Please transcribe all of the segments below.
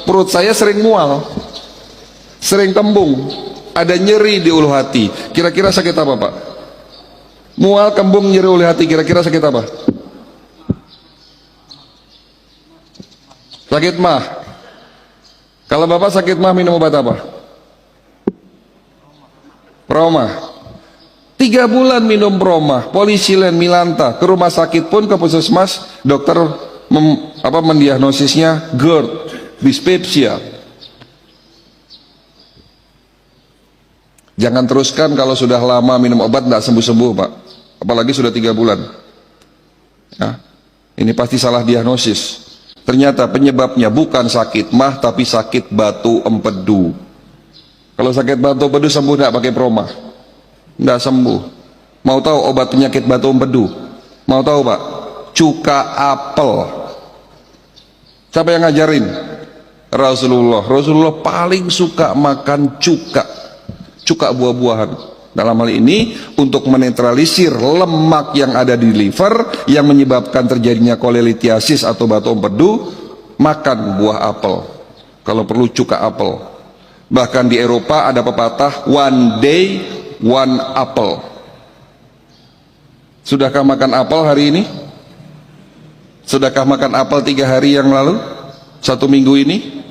perut saya sering mual, sering kembung, ada nyeri di ulu hati. Kira-kira sakit apa Pak? Mual, kembung, nyeri ulu hati, kira-kira sakit apa? Sakit mah. Kalau Bapak sakit mah minum obat apa? Proma. 3 bulan minum Proma, Polisilen, Milanta. Ke rumah sakit pun, ke puskesmas, dokter mendiagnosisnya GERD, dyspepsia. Jangan teruskan kalau sudah lama minum obat tidak sembuh-sembuh Pak, apalagi sudah 3 bulan ya. Ini pasti salah diagnosis. Ternyata penyebabnya bukan sakit mah, tapi sakit batu empedu. Kalau sakit batu empedu sembuh tidak pakai Proma? Tidak sembuh. Mau tahu obat penyakit batu empedu? Mau tahu Pak? Cuka apel. Siapa yang ngajarin? Rasulullah. Rasulullah paling suka makan cuka buah-buahan. Dalam hal ini untuk menetralisir lemak yang ada di liver yang menyebabkan terjadinya kolelitiasis atau batu empedu, makan buah apel. Kalau perlu cuka apel. Bahkan di Eropa ada pepatah one day one apple. Sudahkah makan apel hari ini? Sudahkah makan apel 3 hari yang lalu? 1 minggu ini?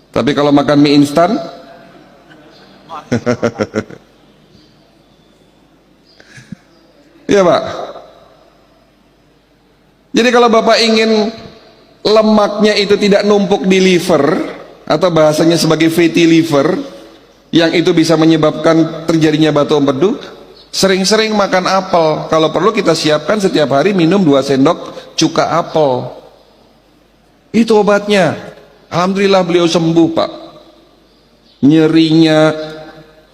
Tapi kalau makan mie instan, iya Pak. Jadi kalau Bapak ingin lemaknya itu tidak numpuk di liver, atau bahasanya sebagai fatty liver, yang itu bisa menyebabkan terjadinya batu empedu, sering-sering makan apel. Kalau perlu kita siapkan setiap hari minum 2 sendok cuka apel. Itu obatnya. Alhamdulillah beliau sembuh Pak. Nyerinya,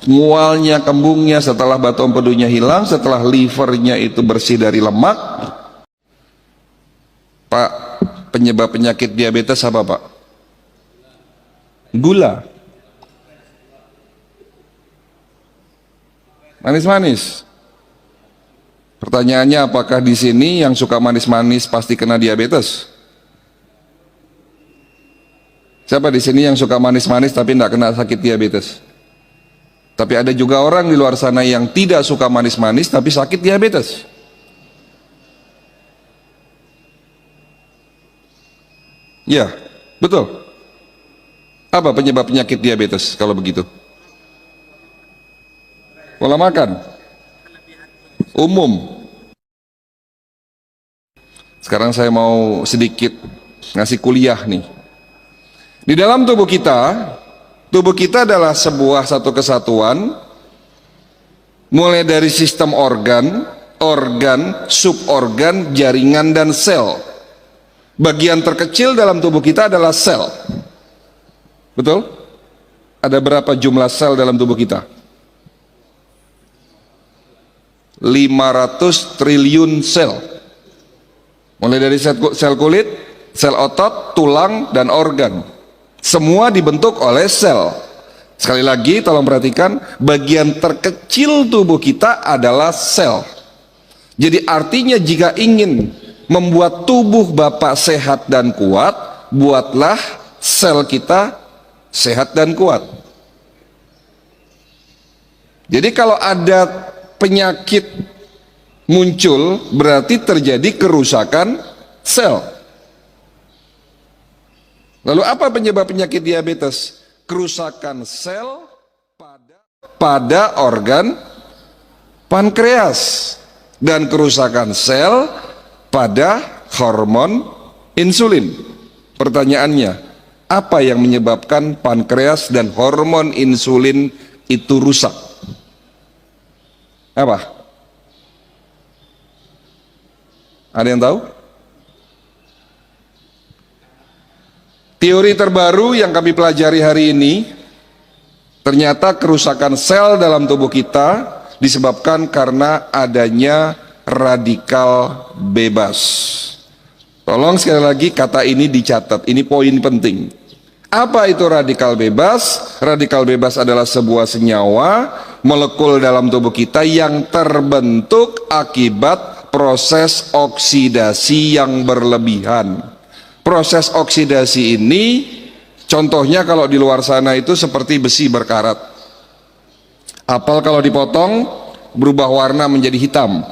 mualnya, kembungnya setelah batu empedunya hilang, setelah livernya itu bersih dari lemak. Pak, penyebab penyakit diabetes apa Pak? Gula. Manis-manis. Pertanyaannya, apakah di sini yang suka manis-manis pasti kena diabetes? Siapa di sini yang suka manis-manis tapi tidak kena sakit diabetes? Tapi ada juga orang di luar sana yang tidak suka manis-manis tapi sakit diabetes. Ya, betul. Apa penyebab penyakit diabetes kalau begitu? Pola makan umum. Sekarang saya mau sedikit ngasih kuliah nih. Di dalam tubuh kita adalah satu kesatuan, mulai dari sistem organ, suborgan, jaringan, dan sel. Bagian terkecil dalam tubuh kita adalah sel. Betul? Ada berapa jumlah sel dalam tubuh kita? 500 triliun sel. Mulai dari sel kulit, sel otot, tulang, dan organ. Semua dibentuk oleh sel. Sekali lagi tolong perhatikan, bagian terkecil tubuh kita adalah sel. Jadi artinya jika ingin membuat tubuh Bapak sehat dan kuat, buatlah sel kita sehat dan kuat. Jadi kalau ada penyakit muncul, berarti terjadi kerusakan sel. Lalu apa penyebab penyakit diabetes? Kerusakan sel pada organ pankreas dan kerusakan sel pada hormon insulin. Pertanyaannya, apa yang menyebabkan pankreas dan hormon insulin itu rusak? Apa? Ada yang tahu? Teori terbaru yang kami pelajari hari ini, ternyata kerusakan sel dalam tubuh kita disebabkan karena adanya radikal bebas. Tolong sekali lagi kata ini dicatat, ini poin penting. Apa itu radikal bebas? Radikal bebas adalah sebuah senyawa molekul dalam tubuh kita yang terbentuk akibat proses oksidasi yang berlebihan. Proses oksidasi ini contohnya kalau di luar sana itu seperti besi berkarat. Apel kalau dipotong berubah warna menjadi hitam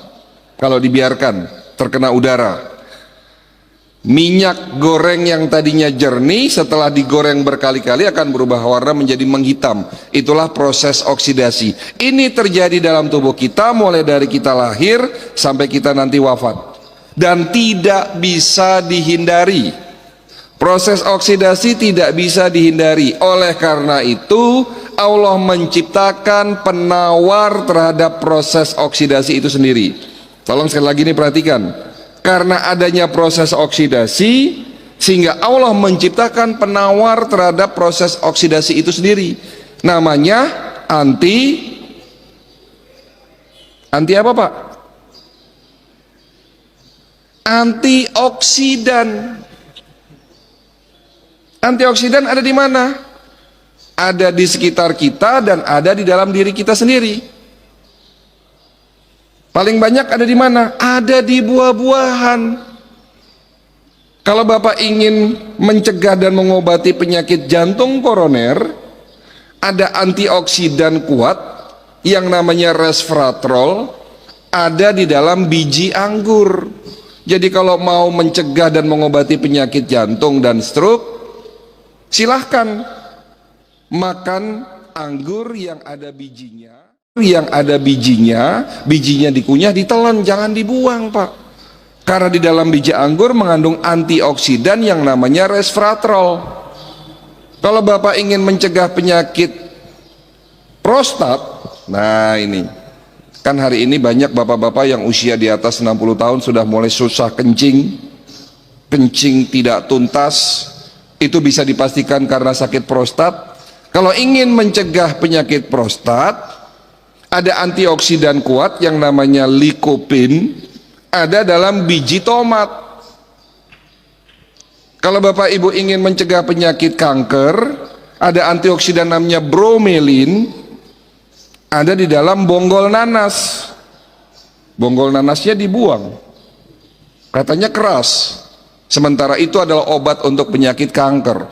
kalau dibiarkan terkena udara. Minyak goreng yang tadinya jernih setelah digoreng berkali-kali akan berubah warna menjadi menghitam. Itulah proses oksidasi. Ini terjadi dalam tubuh kita mulai dari kita lahir sampai kita nanti wafat, dan tidak bisa dihindari. Proses oksidasi tidak bisa dihindari. Oleh karena itu Allah menciptakan penawar terhadap proses oksidasi itu sendiri. Tolong sekali lagi ini perhatikan. Karena adanya proses oksidasi, sehingga Allah menciptakan penawar terhadap proses oksidasi itu sendiri. Namanya anti apa, Pak? Antioksidan. Antioksidan ada di mana? Ada di sekitar kita dan ada di dalam diri kita sendiri. Paling banyak ada di mana? Ada di buah-buahan. Kalau Bapak ingin mencegah dan mengobati penyakit jantung koroner, ada antioksidan kuat yang namanya resveratrol, ada di dalam biji anggur. Jadi kalau mau mencegah dan mengobati penyakit jantung dan stroke, silahkan makan anggur yang ada bijinya. Bijinya dikunyah, ditelan, jangan dibuang, Pak. Karena di dalam biji anggur mengandung antioksidan yang namanya resveratrol. Kalau Bapak ingin mencegah penyakit prostat, nah ini kan hari ini banyak bapak-bapak yang usia di atas 60 tahun sudah mulai susah kencing tidak tuntas. Itu bisa dipastikan karena sakit prostat. Kalau ingin mencegah penyakit prostat, ada antioksidan kuat yang namanya lycopene, ada dalam biji tomat. Kalau Bapak Ibu ingin mencegah penyakit kanker, ada antioksidan namanya bromelin, ada di dalam bonggol nanas. Bonggol nanasnya dibuang, katanya keras, sementara itu adalah obat untuk penyakit kanker.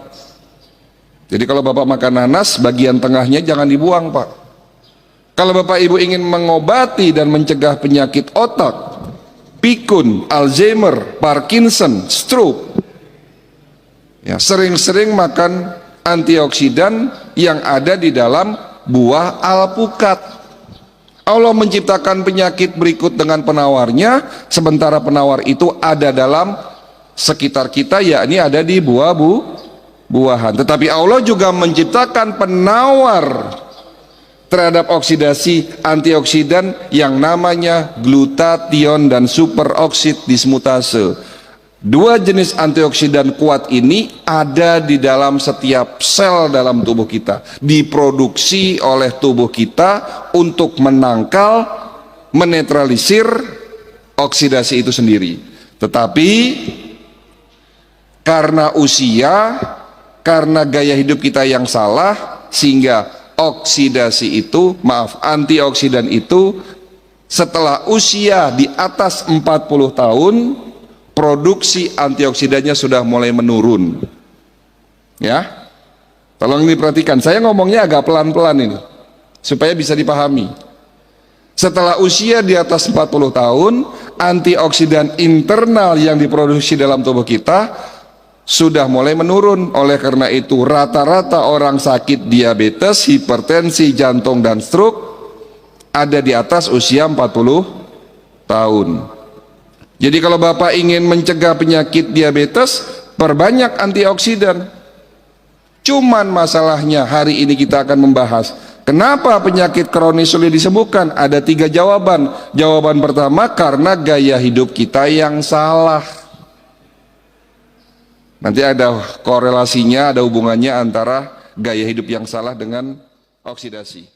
Jadi kalau Bapak makan nanas, bagian tengahnya jangan dibuang, Pak. Kalau Bapak Ibu ingin mengobati dan mencegah penyakit otak, pikun, Alzheimer, Parkinson, stroke, ya, sering-sering makan antioksidan yang ada di dalam buah alpukat. Allah menciptakan penyakit berikut dengan penawarnya, sementara penawar itu ada dalam sekitar kita, yakni ada di buah-buahan. Tetapi Allah juga menciptakan penawar terhadap oksidasi antioksidan yang namanya glutathione dan superoksid dismutase. Dua jenis antioksidan kuat ini ada di dalam setiap sel dalam tubuh kita, diproduksi oleh tubuh kita untuk menangkal, menetralisir oksidasi itu sendiri. Tetapi karena usia, karena gaya hidup kita yang salah, sehingga antioksidan itu setelah usia di atas 40 tahun, produksi antioksidannya sudah mulai menurun. Ya, tolong diperhatikan, saya ngomongnya agak pelan-pelan ini supaya bisa dipahami. Setelah usia di atas 40 tahun, antioksidan internal yang diproduksi dalam tubuh kita sudah mulai menurun. Oleh karena itu rata-rata orang sakit diabetes, hipertensi, jantung dan stroke ada di atas usia 40 tahun. Jadi kalau Bapak ingin mencegah penyakit diabetes, perbanyak antioksidan. Cuman masalahnya hari ini kita akan membahas kenapa penyakit kronis sulit disembuhkan. Ada 3 jawaban. Jawaban pertama, karena gaya hidup kita yang salah. Nanti ada korelasinya, ada hubungannya antara gaya hidup yang salah dengan oksidasi.